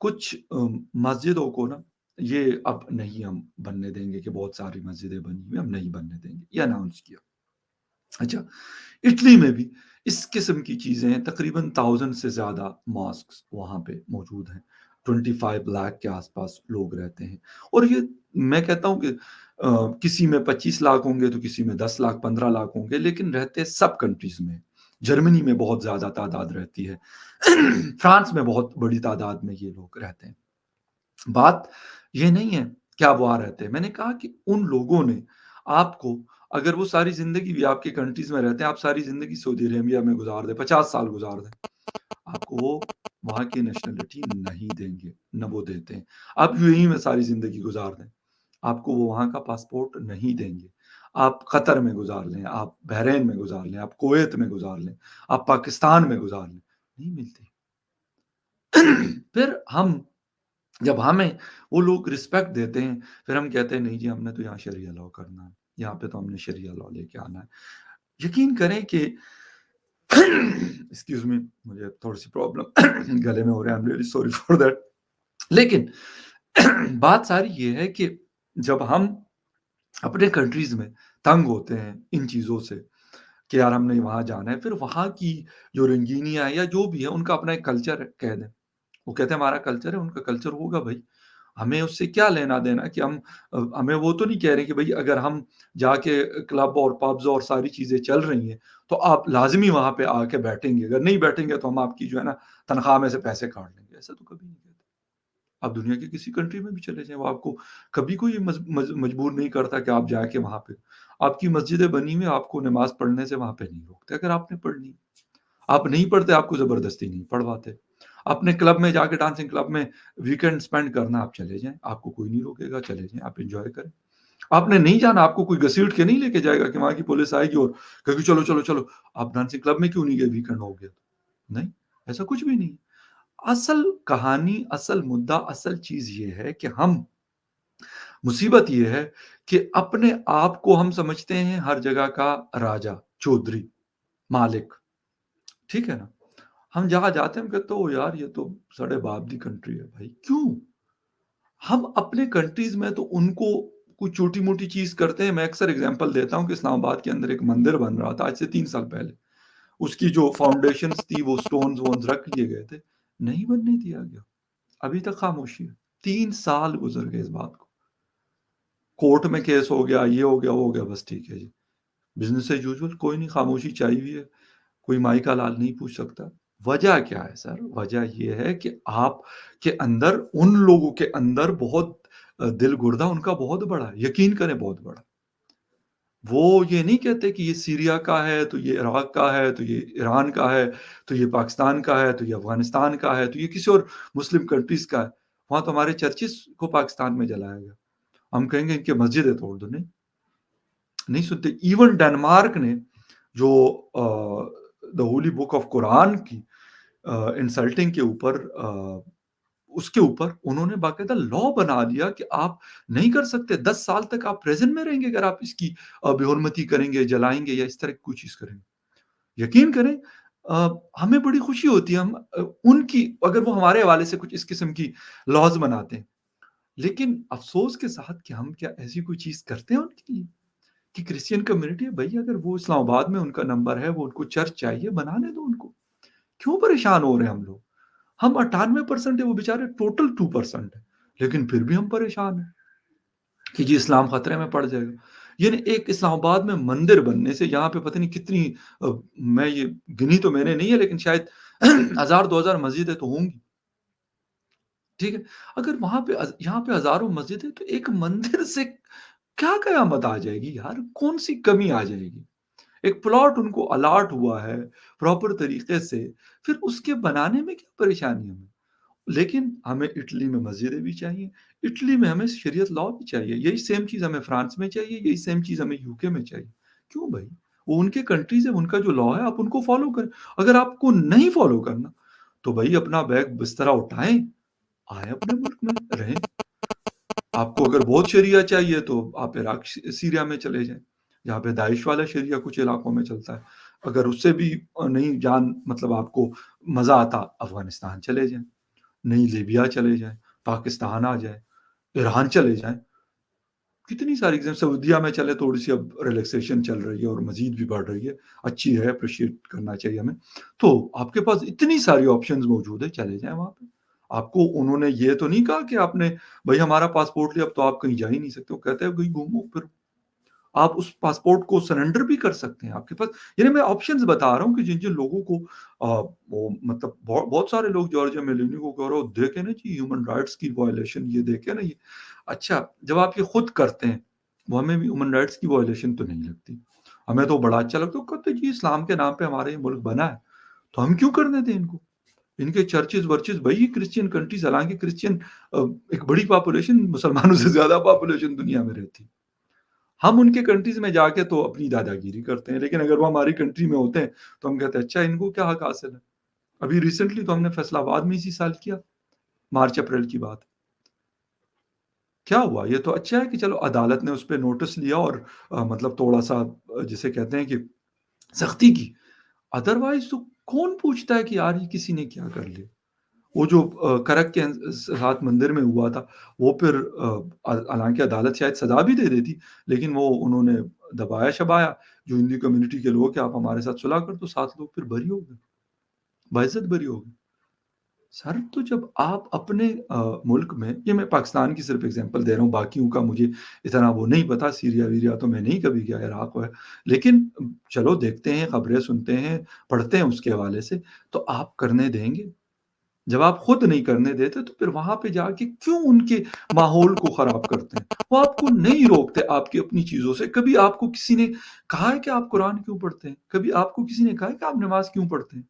کچھ مسجدوں کو نا یہ اب نہیں ہم بننے دیں گے کہ بہت ساری مسجدیں بنی ہوئی ہم نہیں بننے دیں گے، یہ اناؤنس کیا۔ اچھا، اٹلی میں بھی اس قسم کی چیزیں ہیں، تقریباً 1000 سے زیادہ ماسکس وہاں پہ موجود ہیں، 25 لاکھ کے آس پاس لوگ رہتے ہیں، اور یہ میں کہتا ہوں کہ کسی میں 25 لاکھ ہوں گے تو کسی میں 10 لاکھ 15 لاکھ ہوں گے، لیکن رہتے سب کنٹریز میں۔ جرمنی میں بہت زیادہ تعداد رہتی ہے، فرانس میں بہت بڑی تعداد میں یہ لوگ رہتے ہیں۔ بات یہ نہیں ہے کیا وہ وہاں رہتے ہیں، میں نے کہا کہ ان لوگوں نے آپ کو، اگر وہ ساری زندگی بھی آپ کے کنٹریز میں رہتے ہیں، آپ ساری زندگی سعودی عربیہ میں گزار دیں، 50 سال گزار دیں، آپ کو وہ وہاں کی نیشنلٹی نہیں دیں گے، نہ وہ دیتے ہیں۔ آپ یو اے ای میں ساری زندگی گزار دیں، آپ کو وہ وہاں کا پاسپورٹ نہیں دیں گے۔ آپ قطر میں گزار لیں، آپ بحرین میں گزار لیں، آپ کویت میں گزار لیں، آپ پاکستان میں گزار لیں، نہیں ملتی۔ پھر ہم جب ہمیں وہ لوگ رسپیکٹ دیتے ہیں، پھر ہم کہتے ہیں نہیں جی ہم نے تو یہاں شریعہ لاء کرنا ہے، یہاں پہ تو ہم نے شریعہ لاء لے کے آنا ہے۔ یقین کریں کہ ایکسکیوز می، مجھے تھوڑی سی پرابلم گلے میں ہو رہا ہے، I'm really sorry for that۔ لیکن بات ساری یہ ہے کہ جب ہم اپنے کنٹریز میں تنگ ہوتے ہیں ان چیزوں سے کہ یار ہم نے وہاں جانا ہے، پھر وہاں کی جو رنگینیاں ہیں یا جو بھی ہے ان کا اپنا ایک کلچر ہے، کہہ دیں وہ کہتے ہیں ہمارا کلچر ہے، ان کا کلچر ہوگا بھائی، ہمیں اس سے کیا لینا دینا کہ ہمیں وہ تو نہیں کہہ رہے کہ بھائی اگر ہم جا کے کلب اور پبز اور ساری چیزیں چل رہی ہیں تو آپ لازمی وہاں پہ آ کے بیٹھیں گے، اگر نہیں بیٹھیں گے تو ہم آپ کی جو ہے نا تنخواہ میں سے پیسے کاٹ لیں گے، ایسا تو کبھی نہیں کہتے۔ آپ دنیا کی کسی کنٹری میں بھی چلے جائیں، وہ آپ کو کبھی کوئی مجبور نہیں کرتا کہ آپ جا کے وہاں پہ، آپ کی مسجدیں بنی ہوئی آپ کو نماز پڑھنے سے وہاں پہ نہیں روکتے، اگر آپ نے پڑھنی، آپ نہیں پڑھتے، آپ کو زبردستی نہیں پڑھواتے۔ اپنے کلب میں جا کے، ڈانسنگ کلب میں ویکینڈ سپینڈ کرنا، آپ چلے جائیں، آپ کو کوئی نہیں روکے گا، چلے جائیں، آپ انجوائے کریں۔ آپ نے نہیں جانا، آپ کو کوئی گھسیٹ کے نہیں لے کے جائے گا کہ وہاں کی پولیس آئے گی اور کہے گی چلو چلو چلو آپ ڈانسنگ کلب میں کیوں نہیں گئے، ویکینڈ ہو گیا تو۔ نہیں، ایسا کچھ بھی نہیں۔ اصل کہانی، اصل مدعا، اصل چیز یہ ہے کہ ہم، مصیبت یہ ہے کہ اپنے آپ کو ہم سمجھتے ہیں ہر جگہ کا راجا، چودھری، مالک، ٹھیک ہے نا؟ ہم جہاں جاتے ہیں ہم کہتے ہو یار یہ تو سڑے باپ دی کنٹری ہے بھائی، کیوں؟ ہم اپنے کنٹریز میں تو ان کو کوئی چھوٹی موٹی چیز کرتے ہیں۔ میں اکثر اگزامپل دیتا ہوں کہ اسلام آباد کے اندر ایک مندر بن رہا تھا آج سے 3 سال پہلے، اس کی جو فاؤنڈیشنز تھی وہ سٹونز وونز رکھ لیے گئے تھے، نہیں بننے دیا گیا، ابھی تک خاموشی ہے۔ 3 سال گزر گئے اس بات کو، کورٹ میں کیس ہو گیا، یہ ہو گیا، وہ ہو گیا، بس ٹھیک ہے جی، بزنس ایز یوزول، کوئی نہیں، خاموشی چاہیے ہوئی ہے، کوئی مائی کا لال نہیں پوچھ سکتا۔ وجہ کیا ہے سر؟ وجہ یہ ہے کہ آپ کے اندر، ان لوگوں کے اندر بہت دل گردہ ان کا بہت بڑا ہے، یقین کریں بہت بڑا۔ وہ یہ نہیں کہتے کہ یہ سیریا کا ہے تو یہ عراق کا ہے تو یہ ایران کا ہے تو یہ پاکستان کا ہے تو یہ افغانستان کا ہے تو یہ کسی اور مسلم کنٹریز کا ہے۔ وہاں تو ہمارے چرچز کو پاکستان میں جلایا گیا، ہم کہیں گے ان کے مسجدیں توڑ دو، نہیں، نہیں سنتے۔ ایون ڈنمارک نے جو دا ہولی بک آف قرآن کی انسلٹنگ کے اوپر، اس کے اوپر انہوں نے باقاعدہ لا بنا دیا کہ آپ نہیں کر سکتے، 10 سال تک آپ پریزن میں رہیں گے اگر آپ اس کی بے حرمتی کریں گے، جلائیں گے یا اس طرح کی کوئی چیز کریں گے۔ یقین کریں ہمیں بڑی خوشی ہوتی ہے، ہم ان کی اگر وہ ہمارے حوالے سے کچھ اس قسم کی لاز بناتے ہیں، لیکن افسوس کے ساتھ کہ ہم کیا ایسی کوئی چیز کرتے ہیں ان کے لیے کہ کرسچین کمیونٹی ہے بھائی، اگر وہ اسلام آباد میں ان کا نمبر ہے، وہ ان کو چرچ چاہیے، بنانے دو ان کو، کیوں پریشان ہو رہے ہیں ہم لوگ؟ ہم 98% ہے، وہ بیچارے ٹوٹل 2% ہے، لیکن پھر بھی ہم پریشان ہیں کہ جی اسلام خطرے میں پڑ جائے گا۔ یعنی ایک اسلام آباد میں مندر بننے سے، یہاں پہ پتہ نہیں کتنی، میں یہ گنی تو میں نے نہیں ہے لیکن شاید 1000 2000 مسجدیں تو ہوں گی، ٹھیک ہے؟ اگر وہاں پہ یہاں پہ ہزاروں مسجدیں تو ایک مندر سے کیا قیامت آ جائے گی یار، کون سی کمی آ جائے گی؟ ایک پلاٹ ان کو الاٹ ہوا ہے پراپر طریقے سے، پھر اس کے بنانے میں کیا پریشانی ہے ہمیں؟ لیکن ہمیں اٹلی میں مسجدیں بھی چاہیے، اٹلی میں ہمیں شریعت لاء بھی چاہیے، یہی سیم چیز ہمیں فرانس میں چاہیے، یہی سیم چیز ہمیں یو کے میں چاہیے۔ کیوں بھائی؟ وہ ان کے کنٹریز ہے، ان کا جو لاء ہے آپ ان کو فالو کریں۔ اگر آپ کو نہیں فالو کرنا تو بھائی اپنا بیگ بسترا اٹھائیں، آئیں اپنے ملک میں رہیں۔ آپ کو اگر بہت شریعہ چاہیے تو آپ عراق سیریا میں چلے جائیں، جہاں پہ داعش والا شریعہ کچھ علاقوں میں چلتا ہے۔ اگر اس سے بھی نہیں جان، مطلب آپ کو مزہ آتا، افغانستان چلے جائیں۔ نہیں لیبیا چلے جائیں، پاکستان آ جائیں، ایران چلے جائیں، کتنی ساری ایگزام سعودیہ میں چلے تھوڑی سی اب ریلیکسیشن چل رہی ہے اور مزید بھی بڑھ رہی ہے، اچھی ہے اپریشیٹ کرنا چاہیے ہمیں۔ تو آپ کے پاس اتنی ساری آپشنز موجود ہے، چلے جائیں وہاں پہ۔ آپ کو انہوں نے یہ تو نہیں کہا کہ آپ نے بھائی ہمارا پاسپورٹ لیا اب تو آپ کہیں جا ہی نہیں سکتے، وہ کہتے ہیں کہیں گھومو پھرو۔ آپ اس پاسپورٹ کو سرنڈر بھی کر سکتے ہیں آپ کے پاس، یعنی میں آپشنز بتا رہا ہوں کہ جن جن لوگوں کو وہ مطلب بہت سارے لوگ جارجیا میلونی کو کہہ رہے ہو دیکھیں نا جی ہیومن رائٹس کی وائلیشن یہ دیکھیں نا یہ اچھا جب آپ یہ خود کرتے ہیں وہ ہمیں بھی ہیومن رائٹس کی وائلیشن تو نہیں لگتی، ہمیں تو بڑا اچھا لگتا ہے کہتے جی اسلام کے نام پہ ہمارا یہ ملک بنا ہے تو ہم کیوں کرنے دیں ان کو، ان کے چرچز ورچز بھائی کرسچین کنٹریز حالانکہ کرسچین ایک بڑی پاپولیشن مسلمانوں سے زیادہ پاپولیشن دنیا میں رہتی، ہم ان کے کنٹریز میں جا کے تو اپنی دادا گیری کرتے ہیں لیکن اگر وہ ہماری کنٹری میں ہوتے ہیں تو ہم کہتے ہیں اچھا ان کو کیا حق حاصل ہے۔ ابھی ریسنٹلی تو ہم نے فیصلہ آباد میں اسی سال کیا، مارچ اپریل کی بات، کیا ہوا یہ تو اچھا ہے کہ چلو عدالت نے اس پہ نوٹس لیا اور مطلب تھوڑا سا جسے کہتے ہیں کہ سختی کی، ادروائز تو کون پوچھتا ہے کہ یار یہ کسی نے کیا کر لیا، وہ جو کرک کے ساتھ مندر میں ہوا تھا وہ پھر حالانکہ عدالت شاید سزا بھی دے دیتی لیکن وہ انہوں نے دبایا شبایا جو ہندی کمیونٹی کے لوگ کہ آپ ہمارے ساتھ صلح کر تو 7 لوگ پھر بری ہو گئے، باعزت بری ہو گئے۔ سر تو جب آپ اپنے ملک میں یہ میں پاکستان کی صرف اگزامپل دے رہا ہوں باقیوں کا مجھے اتنا وہ نہیں پتا سیریا ویریا تو میں نہیں کبھی گیا عراق ہے لیکن چلو دیکھتے ہیں خبریں سنتے ہیں پڑھتے ہیں اس کے حوالے سے تو آپ کرنے دیں گے جب آپ خود نہیں کرنے دیتے تو پھر وہاں پہ جا کے کیوں ان کے ماحول کو خراب کرتے ہیں، وہ آپ کو نہیں روکتے آپ کی اپنی چیزوں سے، کبھی آپ کو کسی نے کہا ہے کہ آپ قرآن کیوں پڑھتے ہیں، کبھی آپ کو کسی نے کہا ہے کہ آپ نماز کیوں پڑھتے ہیں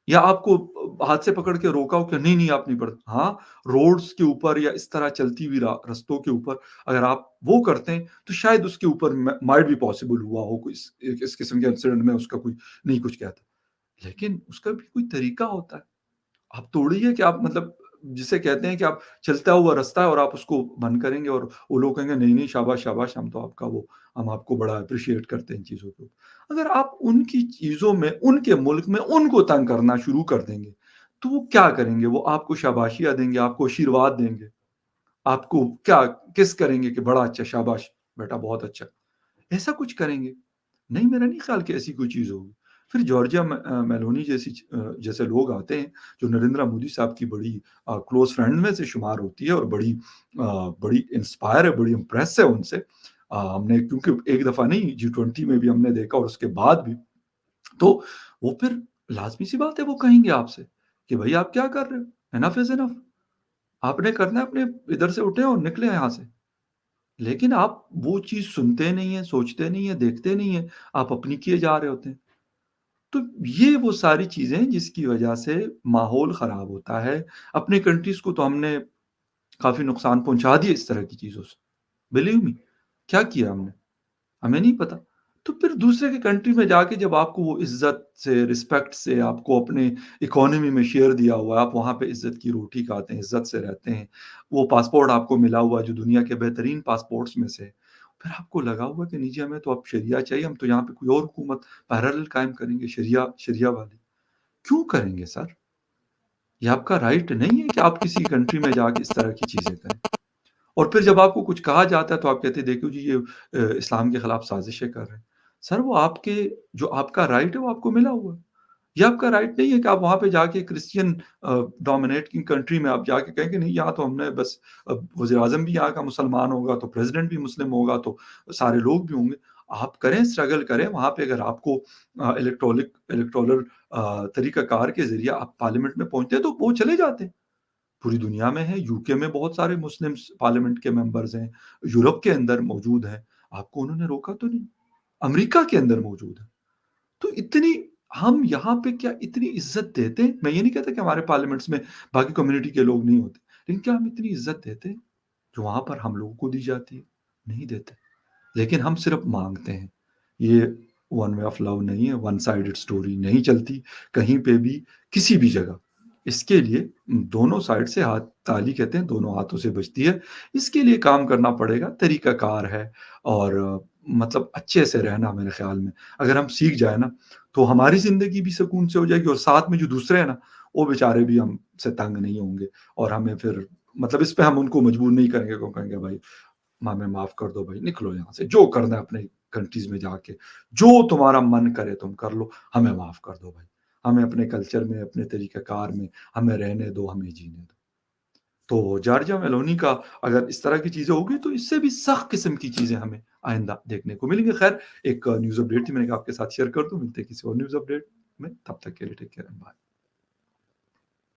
یا آپ کو ہاتھ سے پکڑ کے روکا ہو کہ نہیں نہیں آپ نہیں پڑھتے، ہاں روڈز کے اوپر یا اس طرح چلتی ہوئی رستوں کے اوپر اگر آپ وہ کرتے ہیں تو شاید اس کے اوپر مائٹ بھی پاسبل ہوا ہو کوئی اس قسم کے انسیڈنٹ میں اس کا کوئی نہیں کچھ کہتا لیکن اس کا بھی کوئی طریقہ ہوتا ہے، آپ توڑی ہے کہ آپ مطلب جسے کہتے ہیں کہ آپ چلتا ہوا راستہ ہے اور آپ اس کو بند کریں گے اور وہ لوگ کہیں گے نہیں نہیں شاباش شاباش ہم تو آپ کا وہ ہم آپ کو بڑا اپریشیٹ کرتے ہیں ان چیزوں کو، اگر آپ ان کی چیزوں میں ان کے ملک میں ان کو تنگ کرنا شروع کر دیں گے تو وہ کیا کریں گے، وہ آپ کو شاباشیاں دیں گے آپ کو آشیرواد دیں گے، آپ کو کیا کس کریں گے کہ بڑا اچھا شاباش بیٹا بہت اچھا ایسا کچھ کریں گے، نہیں میرا نہیں خیال کہ ایسی کوئی چیز ہوگی۔ پھر جارجیا میلونی جیسے لوگ آتے ہیں جو نریندر مودی صاحب کی بڑی کلوز فرینڈ میں سے شمار ہوتی ہے اور بڑی انسپائر ہے بڑی امپریس ہے ان سے، ہم نے کیونکہ ایک دفعہ نہیں G20 میں بھی ہم نے دیکھا اور اس کے بعد بھی تو وہ پھر لازمی سی بات ہے وہ کہیں گے آپ سے کہ بھائی آپ کیا کر رہے ہو، انف از انف، آپ نے کرنا ہے اپنے ادھر سے اٹھے اور نکلے یہاں سے، لیکن آپ وہ چیز سنتے نہیں ہیں سوچتے نہیں ہیں دیکھتے نہیں ہیں، آپ اپنی کیے جا رہے ہوتے ہیں، تو یہ وہ ساری چیزیں جس کی وجہ سے ماحول خراب ہوتا ہے، اپنے کنٹریز کو تو ہم نے کافی نقصان پہنچا دیا اس طرح کی چیزوں سے، بلیو می کیا کیا ہم نے ہمیں نہیں پتا، تو پھر دوسرے کے کنٹری میں جا کے جب آپ کو وہ عزت سے رسپیکٹ سے آپ کو اپنے اکانومی میں شیئر دیا ہوا ہے آپ وہاں پہ عزت کی روٹی کھاتے ہیں عزت سے رہتے ہیں، وہ پاسپورٹ آپ کو ملا ہوا ہے جو دنیا کے بہترین پاسپورٹس میں سے ہے، پھر آپ کو لگا ہوا کہ نیچے ہمیں تو اب شریعہ چاہیے ہم تو یہاں پہ کوئی اور حکومت پیرالل قائم کریں گے شریعہ والی، کیوں کریں گے سر، یہ آپ کا رائٹ نہیں ہے کہ آپ کسی کنٹری میں جا کے اس طرح کی چیزیں کریں، اور پھر جب آپ کو کچھ کہا جاتا ہے تو آپ کہتے ہیں دیکھو جی یہ اسلام کے خلاف سازشیں کر رہے ہیں، سر وہ آپ کے جو آپ کا رائٹ ہے وہ آپ کو ملا ہوا ہے، یہ آپ کا رائٹ نہیں ہے کہ آپ وہاں پہ جا کے کرسچین ڈومینیٹ کی کنٹری میں آپ جا کے کہیں کہ نہیں یہاں تو ہم نے بس وزیر اعظم بھی یہاں کا مسلمان ہوگا تو پریزیڈنٹ بھی مسلم ہوگا تو سارے لوگ بھی ہوں گے، آپ کریں اسٹرگل کریں وہاں پہ اگر آپ کو الیکٹرولر طریقہ کار کے ذریعے آپ پارلیمنٹ میں پہنچتے ہیں تو وہ چلے جاتے ہیں، پوری دنیا میں ہے یو کے میں بہت سارے مسلم پارلیمنٹ کے ممبرز ہیں، یورپ کے اندر موجود ہیں، آپ کو انہوں نے روکا تو نہیں، امریکہ کے اندر موجود ہے، تو اتنی ہم یہاں پہ کیا اتنی عزت دیتے ہیں، میں یہ نہیں کہتا کہ ہمارے پارلیمنٹس میں باقی کمیونٹی کے لوگ نہیں ہوتے لیکن کیا ہم اتنی عزت دیتے ہیں جو وہاں پر ہم لوگوں کو دی جاتی ہے، نہیں دیتے، لیکن ہم صرف مانگتے ہیں، یہ ون وے آف لو نہیں ہے، ون سائیڈڈ سٹوری نہیں چلتی کہیں پہ بھی کسی بھی جگہ، اس کے لیے دونوں سائڈ سے ہاتھ تالی کہتے ہیں دونوں ہاتھوں سے بجتی ہے، اس کے لیے کام کرنا پڑے گا، طریقہ کار ہے اور مطلب اچھے سے رہنا میرے خیال میں اگر ہم سیکھ جائیں نا تو ہماری زندگی بھی سکون سے ہو جائے گی اور ساتھ میں جو دوسرے ہیں نا وہ بیچارے بھی ہم سے تنگ نہیں ہوں گے، اور ہمیں پھر مطلب اس پہ ہم ان کو مجبور نہیں کریں گے کہ وہ کہیں گے بھائی ہمیں معاف کر دو بھائی، نکلو یہاں سے، جو کرنا ہے اپنے کنٹریز میں جا کے، جو تمہارا من کرے تم کر لو، ہمیں معاف کر دو بھائی، ہمیں اپنے کلچر میں، اپنے طریقہ کار میں ہمیں رہنے دو، ہمیں جینے دو۔ تو جارجیا میلونی کا اگر اس طرح کی چیزیں ہوگی تو اس سے بھی سخت قسم کی چیزیں ہمیں آئندہ دیکھنے کو ملیں گے۔ خیر، ایک نیوز اپڈیٹ تھی میں نے کہا آپ کے ساتھ شیئر کر دوں، ملتے ہیں کسی اور نیوز اپڈیٹ میں، تب تک کے لیے ٹیک کیئر، بائے۔